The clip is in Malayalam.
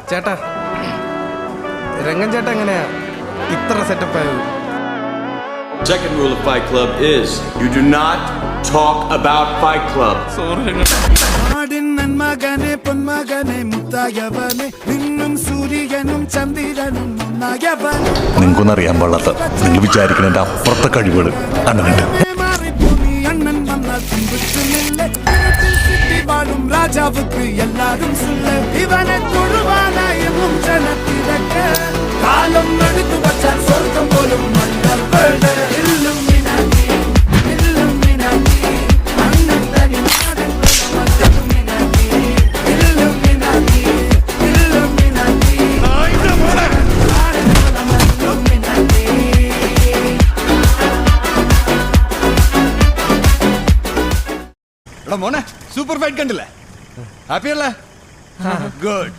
ചേട്ടാ, രംഗൻ ചേട്ടാ എങ്ങനെയാ ഇത്ര സെറ്റപ്പ് ആയത്? Second rule of Fight Club is you do not talk about Fight Club. Sorry Rangan. നന്മകനെ പൊന്മകനെ മുത്തായവനെ നിന്നും സൂര്യനും ചന്ദ്രനും ഒന്നായവനെ നിങ്ങൾക്കൊന്നറിയാൻ പാടാത്ത നിങ്ങൾ വിചാരിക്കുന്നതിന്റെ അപ്പുറത്തെ കഴിവുകൾ അണ്ണനുണ്ട്. അണ്ണൻ വന്നാൽ പിൻപറ്റുന്നില്ല വാഴും രാജാവുക്ക് എല്ലാരും സുല്ല ഇവനെ തൊഴുവാനായും ജനത്തിരക്ക് കാലം എടുത്തു വച്ചാൽ സ്വർഗം പോലും മണ്ണർ വേണ്ട ഇല്ലുമിനാറ്റി ഇല്ലുമിനാറ്റി അണ്ണൻ തനി നാടൻ ഇല്ലുമിനാറ്റി ഇല്ലുമിനാറ്റി ഇല്ലുമിനാറ്റി എടാ മോനെ, സൂപ്പർ ഫൈറ്റ് കണ്ടില്ലേ? ഹാപ്പി അല്ലേ? ഗുഡ്.